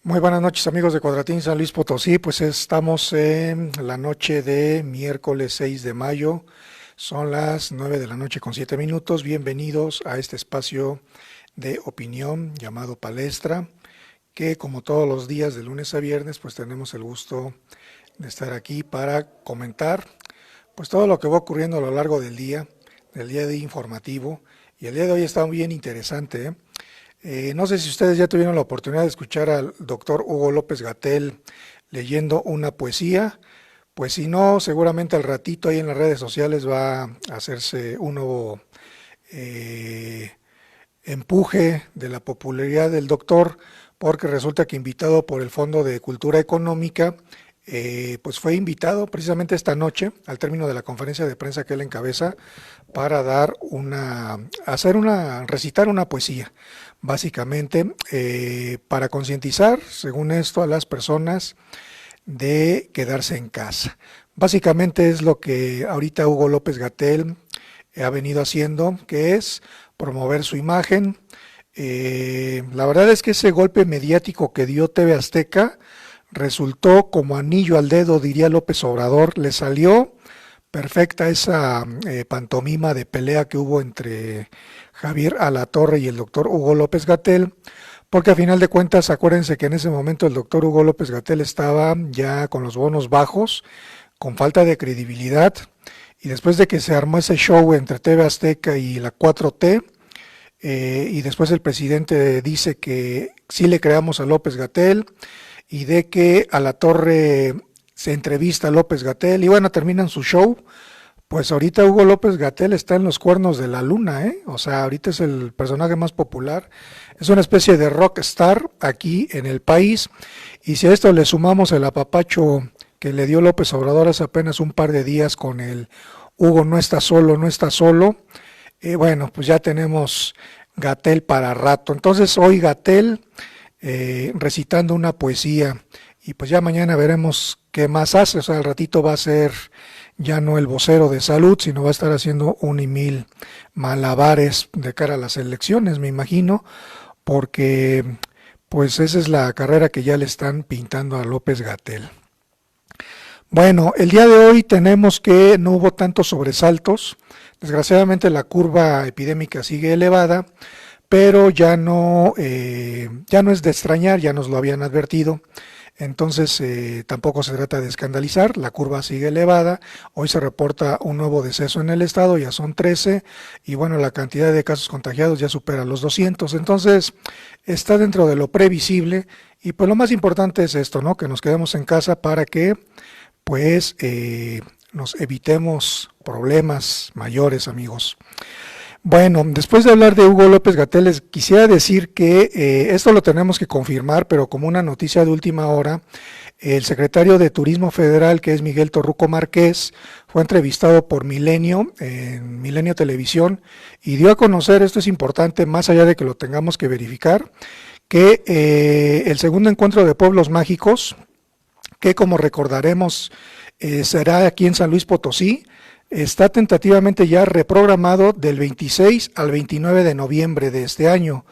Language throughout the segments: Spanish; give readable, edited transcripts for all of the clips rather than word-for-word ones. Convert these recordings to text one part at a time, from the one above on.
Muy buenas noches amigos de Cuadratín San Luis Potosí, pues estamos en la noche de miércoles 6 de mayo, son las 9 de la noche con 7 minutos, bienvenidos a este espacio de opinión llamado Palestra, que como todos los días de lunes a viernes pues tenemos el gusto de estar aquí para comentar pues todo lo que va ocurriendo a lo largo del día de informativo, y el día de hoy está bien interesante, ¿eh? No sé si ustedes ya tuvieron la oportunidad de escuchar al doctor Hugo López-Gatell leyendo una poesía, pues si no, seguramente al ratito ahí en las redes sociales va a hacerse un nuevo eh, empuje de la popularidad del doctor, porque resulta que invitado por el Fondo de Cultura Económica, pues fue invitado precisamente esta noche, al término de la conferencia de prensa que él encabeza, para recitar una poesía, básicamente para concientizar, según esto, a las personas de quedarse en casa. Básicamente es lo que ahorita Hugo López-Gatell ha venido haciendo, que es promover su imagen. La verdad es que ese golpe mediático que dio TV Azteca resultó como anillo al dedo, diría López Obrador. Le salió perfecta esa pantomima de pelea que hubo entre Javier Alatorre y el doctor Hugo López-Gatell, porque a final de cuentas acuérdense que en ese momento el doctor Hugo López-Gatell estaba ya con los bonos bajos, con falta de credibilidad, y después de que se armó ese show entre TV Azteca y la 4T, y después el presidente dice que sí le creamos a López-Gatell, y de que Alatorre se entrevista a López-Gatell, y bueno, terminan su show. Pues ahorita Hugo López-Gatell está en los cuernos de la luna, ¿eh? O sea, ahorita es el personaje más popular, es una especie de rockstar aquí en el país, y si a esto le sumamos el apapacho que le dio López Obrador hace apenas un par de días con el Hugo no está solo, no está solo, bueno, pues ya tenemos Gatell para rato. Entonces hoy Gatell recitando una poesía, y pues ya mañana veremos qué más hace. O sea, al ratito va a ser ya no el vocero de salud, sino va a estar haciendo un y mil malabares de cara a las elecciones, me imagino, porque pues esa es la carrera que ya le están pintando a López-Gatell. Bueno, el día de hoy tenemos que no hubo tantos sobresaltos. Desgraciadamente la curva epidémica sigue elevada, pero ya no es de extrañar, ya nos lo habían advertido. Entonces tampoco se trata de escandalizar, la curva sigue elevada, hoy se reporta un nuevo deceso en el estado, ya son 13, y bueno, la cantidad de casos contagiados ya supera los 200, entonces está dentro de lo previsible, y pues lo más importante es esto, ¿no? Que nos quedemos en casa para que pues nos evitemos problemas mayores, amigos. Bueno, después de hablar de Hugo López-Gatell, les quisiera decir que esto lo tenemos que confirmar, pero como una noticia de última hora, el secretario de Turismo Federal, que es Miguel Torruco Márquez, fue entrevistado por Milenio, en Milenio Televisión, y dio a conocer, esto es importante, más allá de que lo tengamos que verificar, que el segundo encuentro de pueblos mágicos, que como recordaremos será aquí en San Luis Potosí, está tentativamente ya reprogramado del 26 al 29 de noviembre de este año.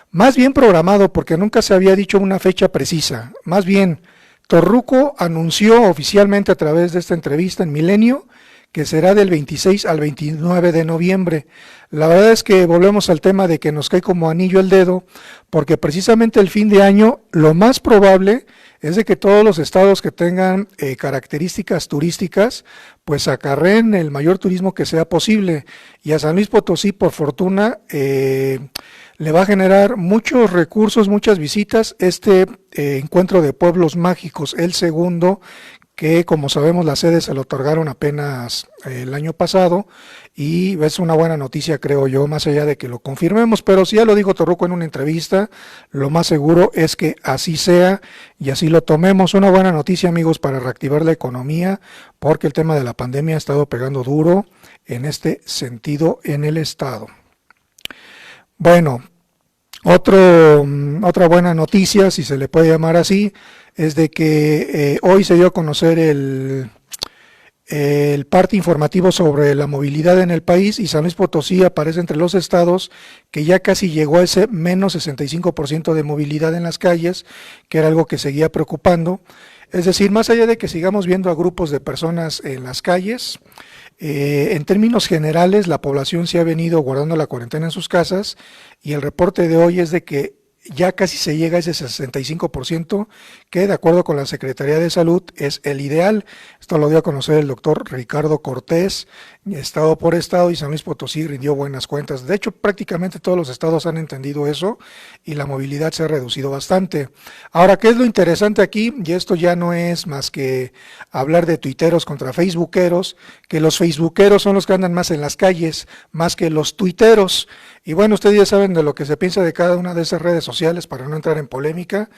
Más bien programado porque nunca se había dicho una fecha precisa. Más bien, Torruco anunció oficialmente a través de esta entrevista en Milenio que será del 26 al 29 de noviembre. La verdad es que volvemos al tema de que nos cae como anillo al dedo, porque precisamente el fin de año lo más probable es de que todos los estados que tengan características turísticas, pues acarreen el mayor turismo que sea posible. Y a San Luis Potosí, por fortuna, le va a generar muchos recursos, muchas visitas, este encuentro de pueblos mágicos, el segundo, que como sabemos la sede se le otorgaron apenas el año pasado, y es una buena noticia, creo yo, más allá de que lo confirmemos, pero si ya lo dijo Torruco en una entrevista, lo más seguro es que así sea y así lo tomemos. Una buena noticia, amigos, para reactivar la economía, porque el tema de la pandemia ha estado pegando duro en este sentido en el estado. Bueno, otra buena noticia, si se le puede llamar así, es de que hoy se dio a conocer el parte informativo sobre la movilidad en el país, y San Luis Potosí aparece entre los estados que ya casi llegó a ese menos 65% de movilidad en las calles, que era algo que seguía preocupando. Es decir, más allá de que sigamos viendo a grupos de personas en las calles, en términos generales la población se ha venido guardando la cuarentena en sus casas, y el reporte de hoy es de que ya casi se llega a ese 65%, que de acuerdo con la Secretaría de Salud es el ideal. Esto lo dio a conocer el doctor Ricardo Cortés, estado por estado, y San Luis Potosí rindió buenas cuentas. De hecho, prácticamente todos los estados han entendido eso y la movilidad se ha reducido bastante. Ahora, ¿qué es lo interesante aquí? Y esto ya no es más que hablar de tuiteros contra facebookeros, que los facebookeros son los que andan más en las calles, más que los tuiteros. Y bueno, ustedes ya saben de lo que se piensa de cada una de esas redes sociales, para no entrar en polémica.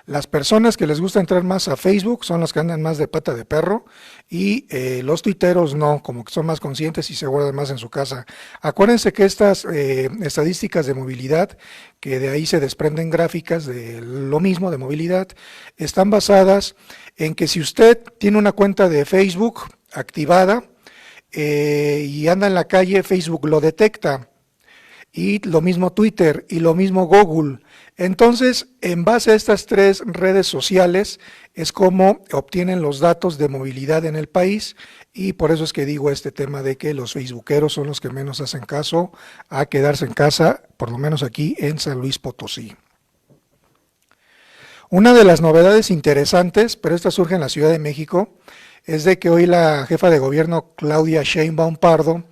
Las personas que les gusta entrar más a Facebook son las que andan más de pata de perro, y los tuiteros no, como que son más conscientes y se guardan más en su casa. Acuérdense que estas estadísticas de movilidad, que de ahí se desprenden gráficas de lo mismo de movilidad, están basadas en que si usted tiene una cuenta de Facebook activada y anda en la calle, Facebook lo detecta. Y lo mismo Twitter y lo mismo Google. Entonces, en base a estas tres redes sociales es como obtienen los datos de movilidad en el país, y por eso es que digo este tema de que los facebookeros son los que menos hacen caso a quedarse en casa, por lo menos aquí en San Luis Potosí. Una de las novedades interesantes, pero esta surge en la Ciudad de México, es de que hoy la jefa de gobierno Claudia Sheinbaum Pardo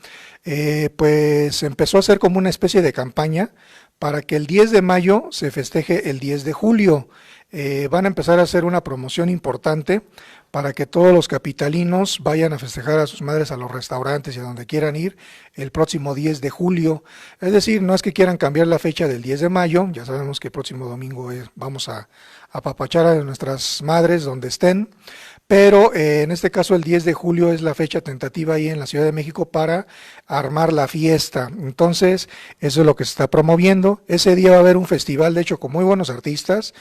pues empezó a hacer como una especie de campaña para que el 10 de mayo se festeje el 10 de julio. Van a empezar a hacer una promoción importante para que todos los capitalinos vayan a festejar a sus madres a los restaurantes y a donde quieran ir el próximo 10 de julio. Es decir, no es que quieran cambiar la fecha del 10 de mayo, ya sabemos que el próximo domingo vamos a apapachar a nuestras madres donde estén, pero en este caso el 10 de julio es la fecha tentativa ahí en la Ciudad de México para armar la fiesta. Entonces, eso es lo que se está promoviendo. Ese día va a haber un festival, de hecho, con muy buenos artistas,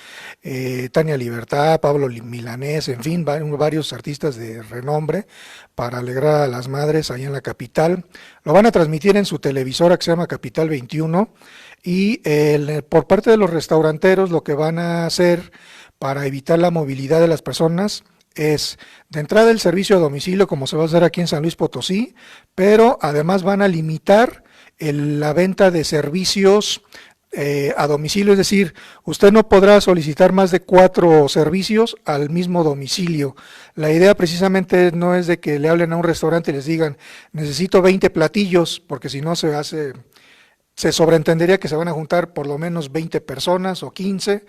Tania Libertad, Pablo Milanés, en fin, varios artistas de renombre para alegrar a las madres ahí en la capital. Lo van a transmitir en su televisora que se llama Capital 21, y por parte de los restauranteros lo que van a hacer para evitar la movilidad de las personas es de entrada el servicio a domicilio, como se va a hacer aquí en San Luis Potosí, pero además van a limitar la venta de servicios a domicilio, es decir, usted no podrá solicitar más de 4 servicios al mismo domicilio. La idea precisamente no es de que le hablen a un restaurante y les digan necesito 20 platillos, porque si no se sobreentendería que se van a juntar por lo menos 20 personas o 15,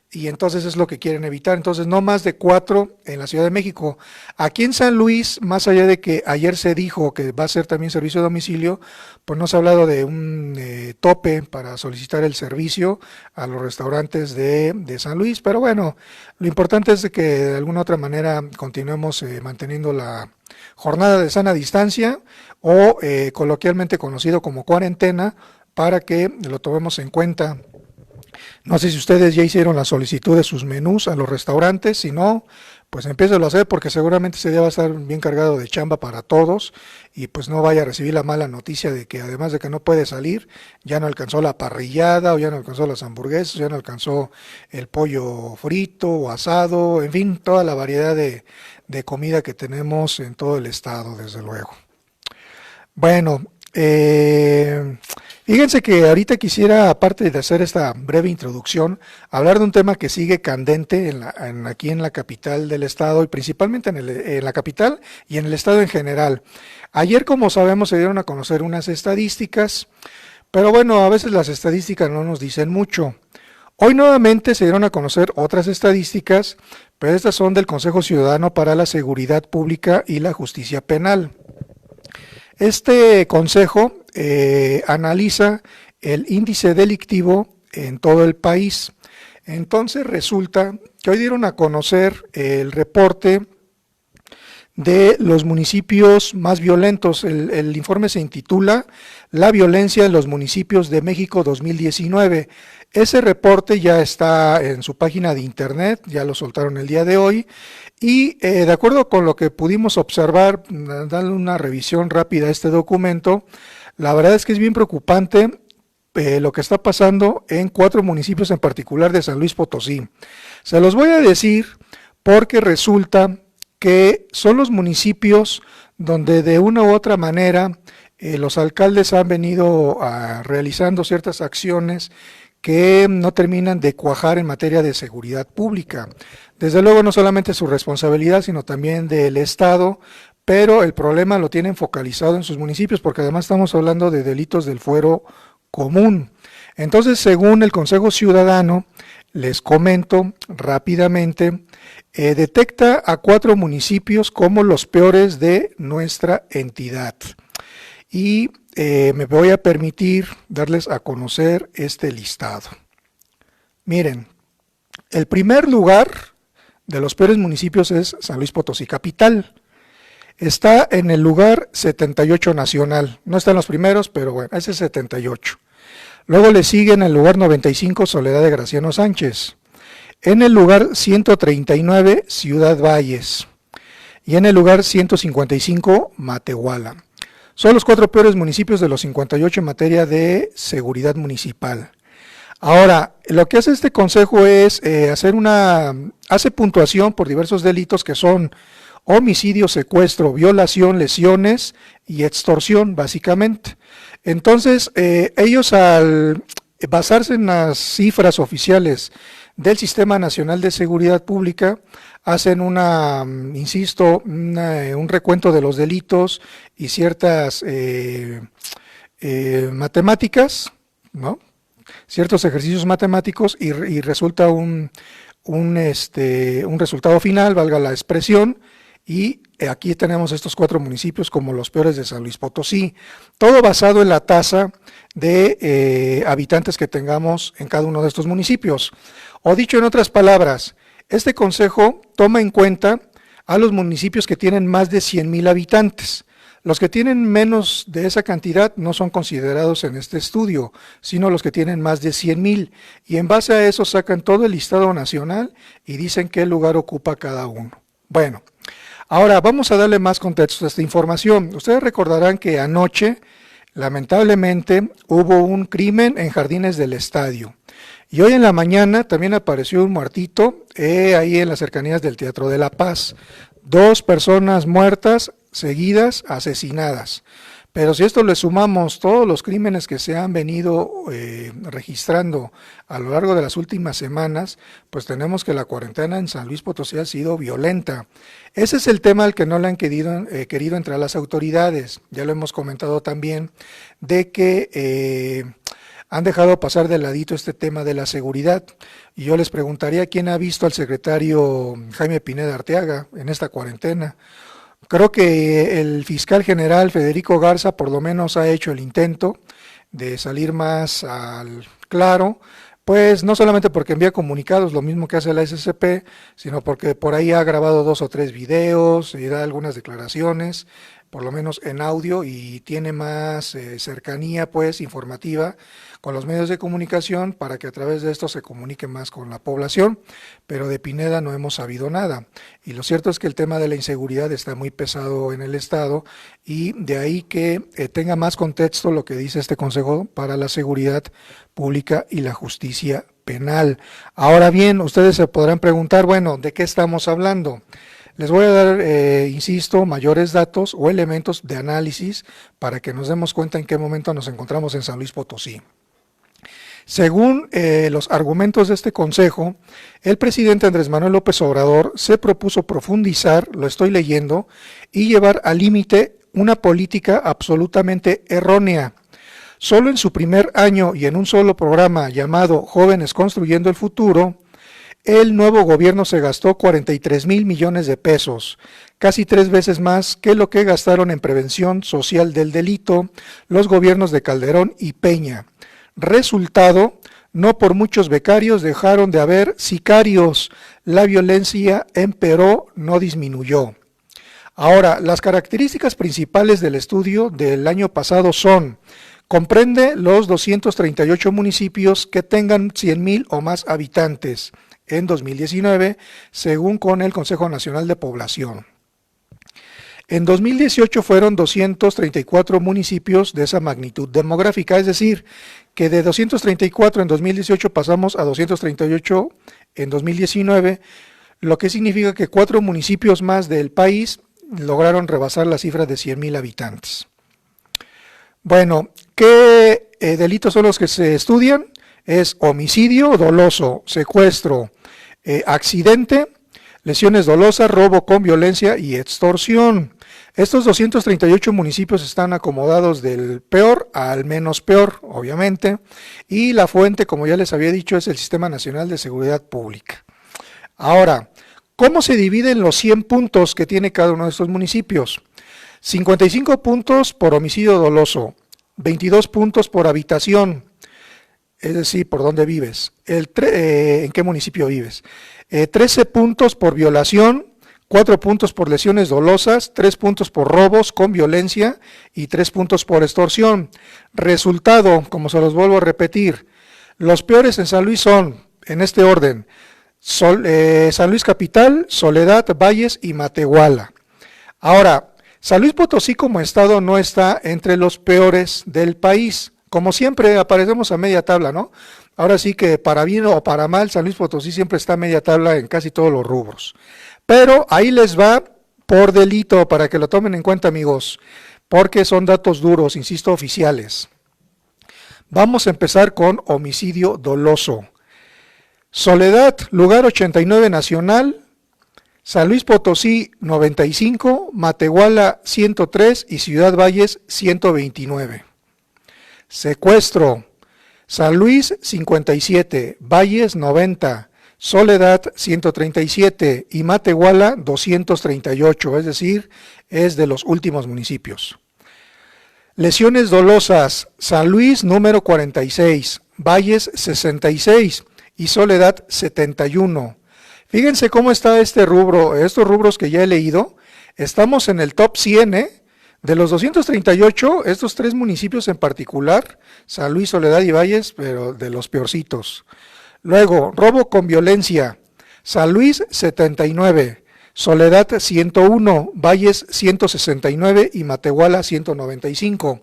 y entonces es lo que quieren evitar. Entonces no más de 4 en la Ciudad de México. Aquí en San Luis, más allá de que ayer se dijo que va a ser también servicio a domicilio, pues no se ha hablado de un tope para solicitar el servicio a los restaurantes de San Luis, pero bueno, lo importante es que de alguna otra manera continuemos manteniendo la jornada de sana distancia, o coloquialmente conocido como cuarentena, para que lo tomemos en cuenta. No sé si ustedes ya hicieron la solicitud de sus menús a los restaurantes, si no, pues empiécelo a hacer, porque seguramente ese día va a estar bien cargado de chamba para todos, y pues no vaya a recibir la mala noticia de que además de que no puede salir, ya no alcanzó la parrillada, o ya no alcanzó las hamburguesas, ya no alcanzó el pollo frito o asado, en fin, toda la variedad de comida que tenemos en todo el estado, desde luego. Bueno, fíjense que ahorita quisiera, aparte de hacer esta breve introducción, hablar de un tema que sigue candente aquí en la capital del estado, y principalmente en la capital y en el estado en general. Ayer, como sabemos, se dieron a conocer unas estadísticas, pero bueno, a veces las estadísticas no nos dicen mucho. Hoy nuevamente se dieron a conocer otras estadísticas, pero estas son del Consejo Ciudadano para la Seguridad Pública y la Justicia Penal. Este consejo analiza el índice delictivo en todo el país. Entonces resulta que hoy dieron a conocer el reporte de los municipios más violentos. El informe se intitula La violencia en los municipios de México 2019. Ese reporte ya está en su página de internet, ya lo soltaron el día de hoy, y de acuerdo con lo que pudimos observar, darle una revisión rápida a este documento, la verdad es que es bien preocupante lo que está pasando en 4 municipios en particular de San Luis Potosí. Se los voy a decir porque resulta que son los municipios donde de una u otra manera los alcaldes han venido realizando ciertas acciones que no terminan de cuajar en materia de seguridad pública. Desde luego no solamente su responsabilidad, sino también del Estado, pero el problema lo tienen focalizado en sus municipios, porque además estamos hablando de delitos del fuero común. Entonces, según el Consejo Ciudadano, les comento rápidamente, detecta a 4 municipios como los peores de nuestra entidad. Y me voy a permitir darles a conocer este listado. Miren, el primer lugar de los peores municipios es San Luis Potosí capital. Está en el lugar 78 nacional. No está en los primeros, pero bueno, ese es 78. Luego le sigue en el lugar 95 Soledad de Graciano Sánchez. En el lugar 139 Ciudad Valles. Y en el lugar 155 Matehuala. Son los 4 peores municipios de los 58 en materia de seguridad municipal. Ahora, lo que hace este consejo es hace puntuación por diversos delitos que son homicidio, secuestro, violación, lesiones y extorsión, básicamente. Entonces, ellos al basarse en las cifras oficiales del Sistema Nacional de Seguridad Pública, hacen un recuento de los delitos y ciertas matemáticas, ¿no? Ciertos ejercicios matemáticos y resulta un resultado final, valga la expresión, y aquí tenemos estos 4 municipios como los peores de San Luis Potosí, todo basado en la tasa de habitantes que tengamos en cada uno de estos municipios. O dicho en otras palabras, este consejo toma en cuenta a los municipios que tienen más de 100,000 habitantes. Los que tienen menos de esa cantidad no son considerados en este estudio, sino los que tienen más de 100,000. Y en base a eso sacan todo el listado nacional y dicen qué lugar ocupa cada uno. Bueno, ahora vamos a darle más contexto a esta información. Ustedes recordarán que anoche, lamentablemente, hubo un crimen en Jardines del Estadio. Y hoy en la mañana también apareció un muertito ahí en las cercanías del Teatro de la Paz. 2 personas muertas, seguidas, asesinadas. Pero si esto le sumamos todos los crímenes que se han venido registrando a lo largo de las últimas semanas, pues tenemos que la cuarentena en San Luis Potosí ha sido violenta. Ese es el tema al que no le han querido entrar las autoridades. Ya lo hemos comentado también, de que han dejado pasar de ladito este tema de la seguridad. Y yo les preguntaría quién ha visto al secretario Jaime Pineda Arteaga en esta cuarentena. Creo que el fiscal general Federico Garza por lo menos ha hecho el intento de salir más al claro, pues no solamente porque envía comunicados, lo mismo que hace la SCP, sino porque por ahí ha grabado 2 o 3 videos y da algunas declaraciones, por lo menos en audio, y tiene más cercanía pues informativa con los medios de comunicación para que a través de esto se comunique más con la población, pero de Pineda no hemos sabido nada. Y lo cierto es que el tema de la inseguridad está muy pesado en el Estado, y de ahí que tenga más contexto lo que dice este Consejo para la Seguridad Pública y la Justicia Penal. Ahora bien, ustedes se podrán preguntar, bueno, ¿de qué estamos hablando? Les voy a dar, insisto, mayores datos o elementos de análisis para que nos demos cuenta en qué momento nos encontramos en San Luis Potosí. Según los argumentos de este consejo, el presidente Andrés Manuel López Obrador se propuso profundizar, lo estoy leyendo, y llevar al límite una política absolutamente errónea. Solo en su primer año y en un solo programa llamado Jóvenes Construyendo el Futuro, el nuevo gobierno se gastó 43,000 millones de pesos, casi 3 veces más que lo que gastaron en prevención social del delito los gobiernos de Calderón y Peña. Resultado, no por muchos becarios dejaron de haber sicarios, la violencia empeoró, no disminuyó. Ahora, las características principales del estudio del año pasado son Comprende los 238 municipios que tengan 100,000 o más habitantes en 2019, según con el Consejo Nacional de Población. En 2018 fueron 234 municipios de esa magnitud demográfica, es decir, que de 234 en 2018 pasamos a 238 en 2019, lo que significa que 4 municipios más del país lograron rebasar la cifra de 100,000 habitantes. Bueno, ¿qué delitos son los que se estudian? Es homicidio doloso, secuestro, accidente, lesiones dolosas, robo con violencia y extorsión. Estos 238 municipios están acomodados del peor al menos peor, obviamente, y la fuente, como ya les había dicho, es el Sistema Nacional de Seguridad Pública. Ahora, ¿cómo se dividen los 100 puntos que tiene cada uno de estos municipios? 55 puntos por homicidio doloso, 22 puntos por habitación, es decir, por dónde vives, en qué municipio vives, 13 puntos por violación, 4 puntos por lesiones dolosas, 3 puntos por robos con violencia y 3 puntos por extorsión. Resultado, como se los vuelvo a repetir, los peores en San Luis son, en este orden, San Luis Capital, Soledad, Valles y Matehuala. Ahora, San Luis Potosí como estado no está entre los peores del país. Como siempre aparecemos a media tabla, ¿no? Ahora sí que para bien o para mal, San Luis Potosí siempre está a media tabla en casi todos los rubros. Pero ahí les va por delito, para que lo tomen en cuenta, amigos, porque son datos duros, insisto, oficiales. Vamos a empezar con homicidio doloso. Soledad, lugar 89 nacional, San Luis Potosí 95, Matehuala 103 y Ciudad Valles 129. Secuestro, San Luis 57, Valles 90, Soledad 137 y Matehuala 238, es decir, es de los últimos municipios. Lesiones dolosas, San Luis número 46, Valles 66 y Soledad 71. Fíjense cómo está este rubro, estos rubros que ya he leído, estamos en el top 100, de los 238, estos 3 municipios en particular, San Luis, Soledad y Valles, pero de los peorcitos. Luego, robo con violencia, San Luis 79, Soledad 101, Valles 169 y Matehuala 195.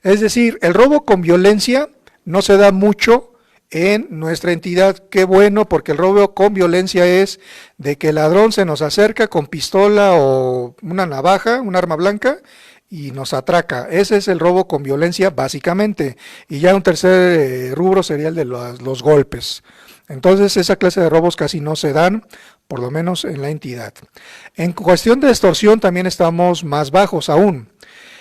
Es decir, el robo con violencia no se da mucho en nuestra entidad. Qué bueno, porque el robo con violencia es de que el ladrón se nos acerca con pistola o una navaja, un arma blanca, y nos atraca. Ese es el robo con violencia básicamente. Y ya un tercer rubro sería el de los golpes. Entonces esa clase de robos casi no se dan, por lo menos en la entidad. En cuestión de extorsión también estamos más bajos aún.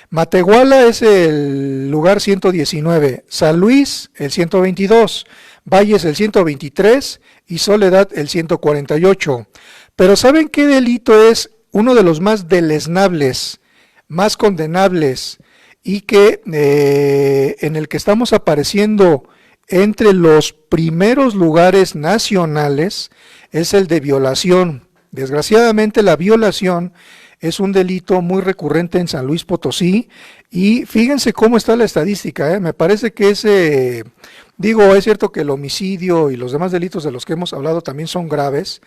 Matehuala es el lugar 119, San Luis el 122, Valles el 123 y Soledad el 148. Pero ¿saben qué delito es uno de los más deleznables, más condenables y que en el que estamos apareciendo entre los primeros lugares nacionales? Es el de violación. Desgraciadamente la violación es un delito muy recurrente en San Luis Potosí y fíjense cómo está la estadística, me parece que es cierto que el homicidio y los demás delitos de los que hemos hablado también son graves,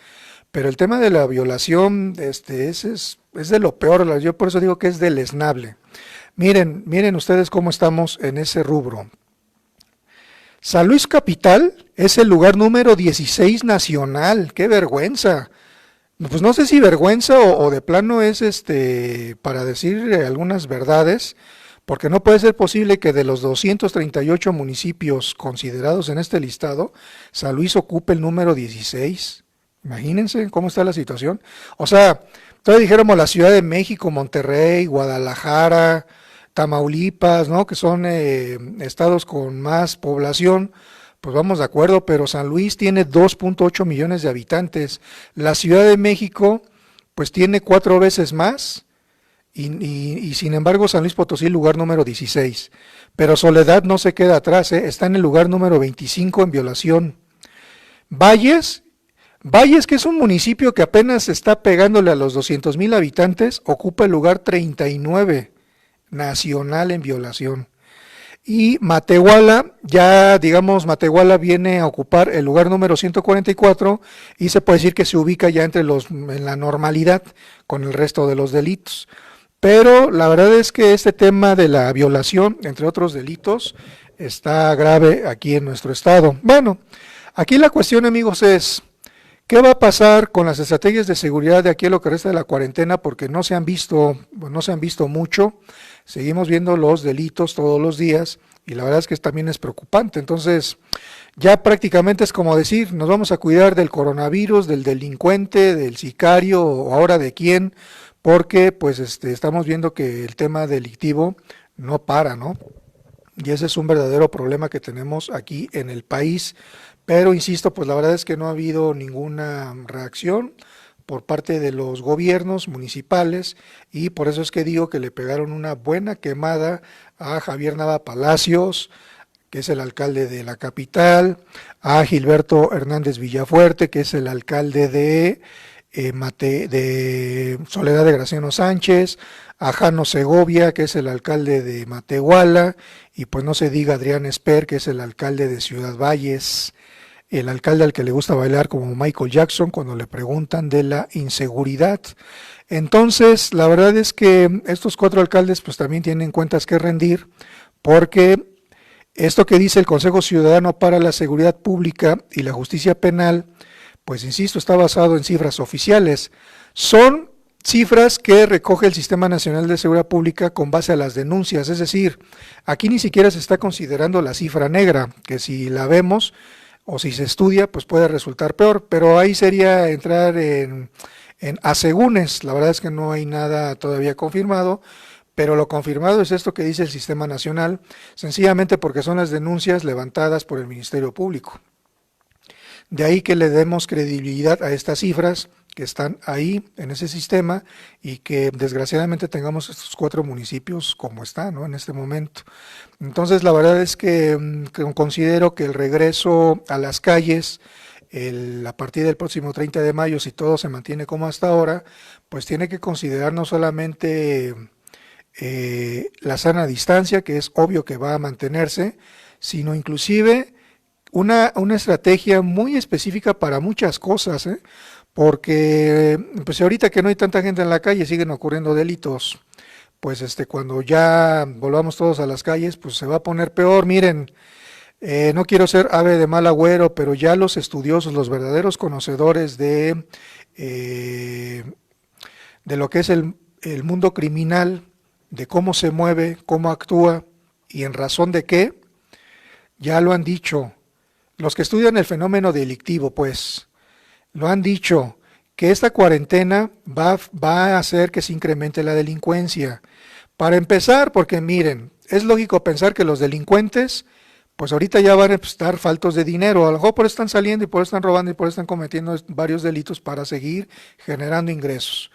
pero el tema de la violación es de lo peor, yo por eso digo que es deleznable. Miren ustedes cómo estamos en ese rubro. San Luis Capital es el lugar número 16 nacional, ¡qué vergüenza! Pues no sé si vergüenza o de plano es para decir algunas verdades, porque no puede ser posible que de los 238 municipios considerados en este listado, San Luis ocupe el número 16. Imagínense cómo está la situación. O sea, todavía dijéramos la Ciudad de México, Monterrey, Guadalajara, Tamaulipas, ¿no? Que son estados con más población. Pues vamos de acuerdo, pero San Luis tiene 2.8 millones de habitantes. La Ciudad de México, pues tiene 4 veces más. Y sin embargo, San Luis Potosí, lugar número 16. Pero Soledad no se queda atrás, está en el lugar número 25 en violación. Valles, que es un municipio que apenas está pegándole a los 200,000 habitantes, ocupa el lugar 39 nacional en violación. Y Matehuala, ya digamos, Matehuala viene a ocupar el lugar número 144 y se puede decir que se ubica ya en la normalidad con el resto de los delitos. Pero la verdad es que este tema de la violación, entre otros delitos, está grave aquí en nuestro estado. Bueno, aquí la cuestión, amigos, es ¿qué va a pasar con las estrategias de seguridad de aquí a lo que resta de la cuarentena? Porque no se han visto mucho. Seguimos viendo los delitos todos los días y la verdad es que también es preocupante. Entonces, ya prácticamente es como decir, nos vamos a cuidar del coronavirus, del delincuente, del sicario o ahora de quién, porque pues estamos viendo que el tema delictivo no para, ¿no? Y ese es un verdadero problema que tenemos aquí en el país. Pero insisto, pues la verdad es que no ha habido ninguna reacción por parte de los gobiernos municipales y por eso es que digo que le pegaron una buena quemada a Javier Nava Palacios, que es el alcalde de la capital, a Gilberto Hernández Villafuerte, que es el alcalde de Soledad de Graciano Sánchez, a Jano Segovia, que es el alcalde de Matehuala, y pues no se diga Adrián Esper, que es el alcalde de Ciudad Valles, el alcalde al que le gusta bailar como Michael Jackson cuando le preguntan de la inseguridad. Entonces, la verdad es que estos 4 alcaldes pues también tienen cuentas que rendir, porque esto que dice el Consejo Ciudadano para la Seguridad Pública y la Justicia Penal, pues insisto, está basado en cifras oficiales. Son cifras que recoge el Sistema Nacional de Seguridad Pública con base a las denuncias, es decir, aquí ni siquiera se está considerando la cifra negra, que si la vemos o si se estudia, pues puede resultar peor, pero ahí sería entrar en asegúnes. La verdad es que no hay nada todavía confirmado, pero lo confirmado es esto que dice el Sistema Nacional, sencillamente porque son las denuncias levantadas por el Ministerio Público. De ahí que le demos credibilidad a estas cifras que están ahí en ese sistema y que desgraciadamente tengamos estos 4 municipios como están, ¿no?, en este momento. Entonces la verdad es que considero que el regreso a las calles a partir del próximo 30 de mayo, si todo se mantiene como hasta ahora, pues tiene que considerar no solamente la sana distancia, que es obvio que va a mantenerse, sino inclusive una estrategia muy específica para muchas cosas, porque pues ahorita que no hay tanta gente en la calle siguen ocurriendo delitos, pues cuando ya volvamos todos a las calles pues se va a poner peor. Miren, no quiero ser ave de mal agüero, pero ya los estudiosos, los verdaderos conocedores de lo que es el mundo criminal, de cómo se mueve, cómo actúa y en razón de qué, ya lo han dicho. Los que estudian el fenómeno delictivo, pues, lo han dicho, que esta cuarentena va a hacer que se incremente la delincuencia. Para empezar, porque miren, es lógico pensar que los delincuentes, pues ahorita ya van a estar faltos de dinero, a lo mejor por eso están saliendo y por eso están robando y por eso están cometiendo varios delitos para seguir generando ingresos.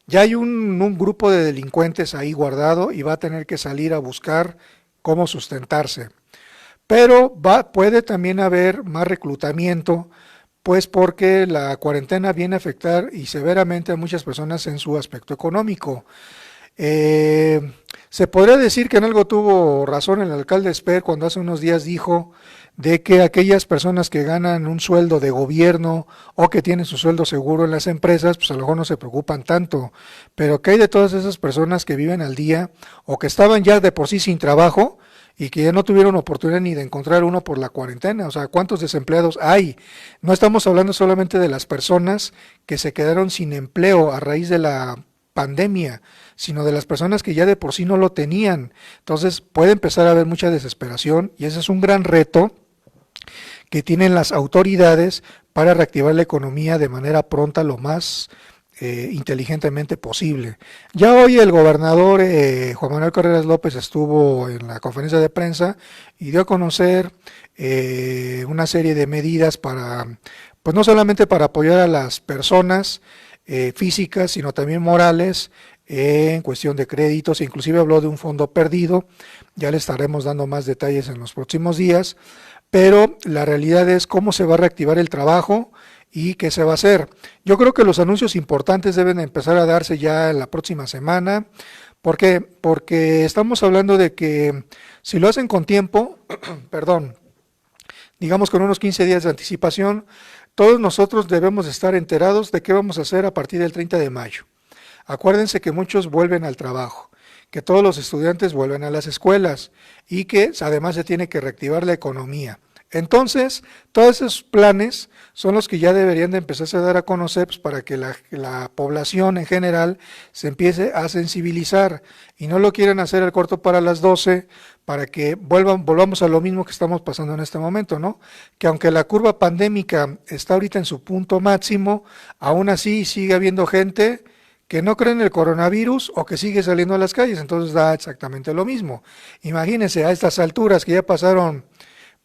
Ya hay un grupo de delincuentes ahí guardado y va a tener que salir a buscar cómo sustentarse. Pero puede también haber más reclutamiento, pues porque la cuarentena viene a afectar y severamente a muchas personas en su aspecto económico. Se podría decir que en algo tuvo razón el alcalde Esper cuando hace unos días dijo de que aquellas personas que ganan un sueldo de gobierno o que tienen su sueldo seguro en las empresas, pues a lo mejor no se preocupan tanto, pero que hay de todas esas personas que viven al día o que estaban ya de por sí sin trabajo y que ya no tuvieron oportunidad ni de encontrar uno por la cuarentena. O sea, ¿cuántos desempleados hay? No estamos hablando solamente de las personas que se quedaron sin empleo a raíz de la pandemia, sino de las personas que ya de por sí no lo tenían. Entonces puede empezar a haber mucha desesperación y ese es un gran reto que tienen las autoridades para reactivar la economía de manera pronta, lo más inteligentemente posible. Ya hoy el gobernador Juan Manuel Carreras López estuvo en la conferencia de prensa y dio a conocer una serie de medidas para, pues no solamente para apoyar a las personas físicas, sino también morales, en cuestión de créditos, inclusive habló de un fondo perdido. Ya le estaremos dando más detalles en los próximos días, pero la realidad es cómo se va a reactivar el trabajo y qué se va a hacer. Yo creo que los anuncios importantes deben empezar a darse ya en la próxima semana, ¿Por qué? Porque estamos hablando de que si lo hacen con tiempo, perdón, digamos con unos 15 días de anticipación, todos nosotros debemos estar enterados de qué vamos a hacer a partir del 30 de mayo. Acuérdense que muchos vuelven al trabajo, que todos los estudiantes vuelven a las escuelas y que además se tiene que reactivar la economía. Entonces, todos esos planes son los que ya deberían de empezarse a dar a conocer, pues, para que la población en general se empiece a sensibilizar y no lo quieren hacer al corto para las 12 para que volvamos a lo mismo que estamos pasando en este momento, ¿no? Que aunque la curva pandémica está ahorita en su punto máximo, aún así sigue habiendo gente que no cree en el coronavirus o que sigue saliendo a las calles, entonces da exactamente lo mismo. Imagínense a estas alturas que ya pasaron,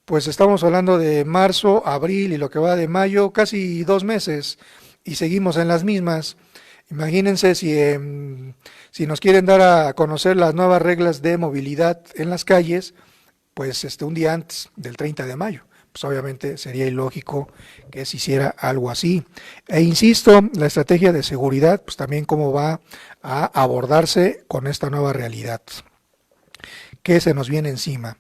pues estamos hablando de marzo, abril y lo que va de mayo, casi 2 meses y seguimos en las mismas. Imagínense si nos quieren dar a conocer las nuevas reglas de movilidad en las calles, pues un día antes del 30 de mayo. Pues obviamente sería ilógico que se hiciera algo así. E insisto, la estrategia de seguridad, pues también cómo va a abordarse con esta nueva realidad que se nos viene encima.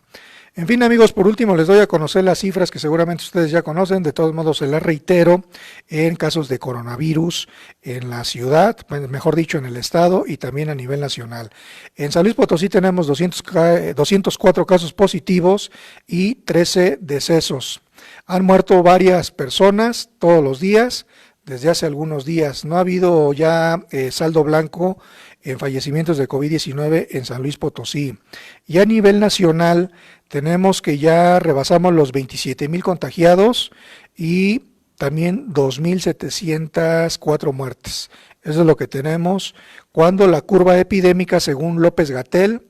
En fin, amigos, por último les doy a conocer las cifras que seguramente ustedes ya conocen, de todos modos se las reitero, en casos de coronavirus en la ciudad, mejor dicho en el estado y también a nivel nacional. En San Luis Potosí tenemos 204 casos positivos y 13 decesos. Han muerto varias personas todos los días, desde hace algunos días. No ha habido ya saldo blanco en fallecimientos de COVID-19 en San Luis Potosí. Y a nivel nacional tenemos que ya rebasamos los 27,000 contagiados y también 2,704 muertes. Eso es lo que tenemos cuando la curva epidémica, según López-Gatell,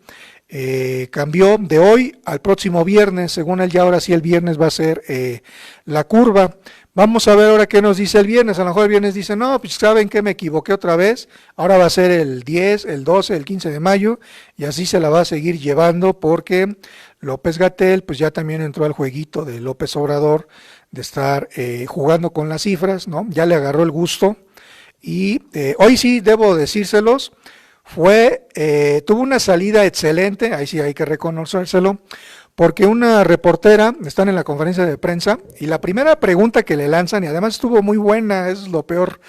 cambió de hoy al próximo viernes. Según él, ya ahora sí el viernes va a ser la curva. Vamos a ver ahora qué nos dice el viernes. A lo mejor el viernes dice, no, pues saben que me equivoqué otra vez, ahora va a ser el 10, el 12, el 15 de mayo, y así se la va a seguir llevando, porque López-Gatell pues ya también entró al jueguito de López Obrador de estar jugando con las cifras, ¿no? Ya le agarró el gusto, y hoy sí debo decírselos, tuvo una salida excelente, ahí sí hay que reconocérselo, porque una reportera, están en la conferencia de prensa, y la primera pregunta que le lanzan, y además estuvo muy buena, es lo peor,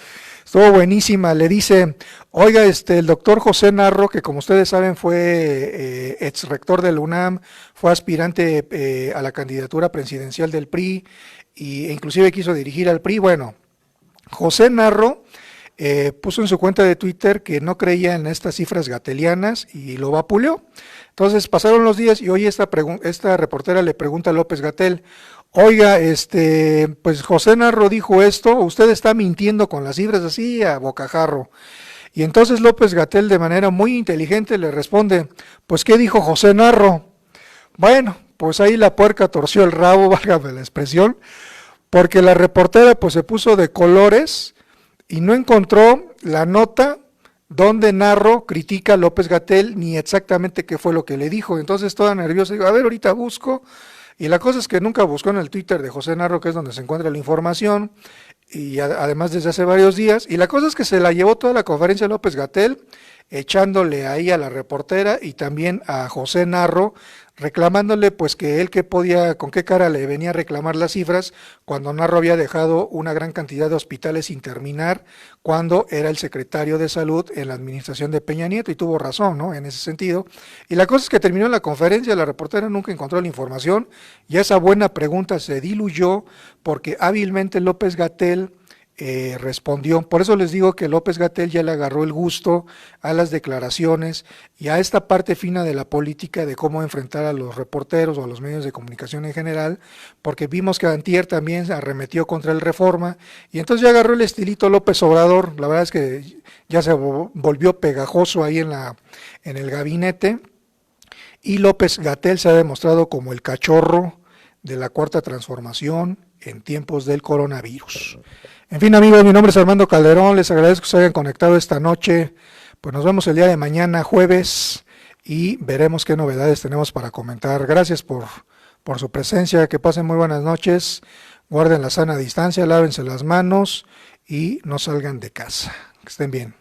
estuvo buenísima, le dice, oiga, el doctor José Narro, que como ustedes saben fue ex rector del UNAM, fue aspirante a la candidatura presidencial del PRI, e inclusive quiso dirigir al PRI, bueno, José Narro puso en su cuenta de Twitter que no creía en estas cifras gatelianas y lo vapuleó. Entonces pasaron los días y hoy esta reportera le pregunta a López-Gatell, oiga, pues José Narro dijo esto, usted está mintiendo con las cifras así a bocajarro. Y entonces López-Gatell de manera muy inteligente le responde, pues ¿qué dijo José Narro? Bueno, pues ahí la puerca torció el rabo, válgame la expresión, porque la reportera pues se puso de colores y no encontró la nota donde Narro critica a López-Gatell ni exactamente qué fue lo que le dijo. Entonces toda nerviosa, digo, a ver, ahorita busco, y la cosa es que nunca buscó en el Twitter de José Narro, que es donde se encuentra la información, y además desde hace varios días, y la cosa es que se la llevó toda la conferencia López-Gatell, echándole ahí a la reportera y también a José Narro, reclamándole pues que él que podía, con qué cara le venía a reclamar las cifras, cuando Narro había dejado una gran cantidad de hospitales sin terminar, cuando era el secretario de salud en la administración de Peña Nieto, y tuvo razón, ¿no?, en ese sentido. Y la cosa es que terminó la conferencia, la reportera nunca encontró la información, y esa buena pregunta se diluyó, porque hábilmente López-Gatell respondió. Por eso les digo que López-Gatell ya le agarró el gusto a las declaraciones y a esta parte fina de la política de cómo enfrentar a los reporteros o a los medios de comunicación en general, porque vimos que antier también arremetió contra el Reforma y entonces ya agarró el estilito López Obrador. La verdad es que ya se volvió pegajoso ahí en el gabinete, y López-Gatell se ha demostrado como el cachorro de la cuarta transformación en tiempos del coronavirus. En fin, amigos, mi nombre es Armando Calderón, les agradezco que se hayan conectado esta noche, pues nos vemos el día de mañana, jueves, y veremos qué novedades tenemos para comentar. Gracias por su presencia, que pasen muy buenas noches, guarden la sana distancia, lávense las manos y no salgan de casa. Que estén bien.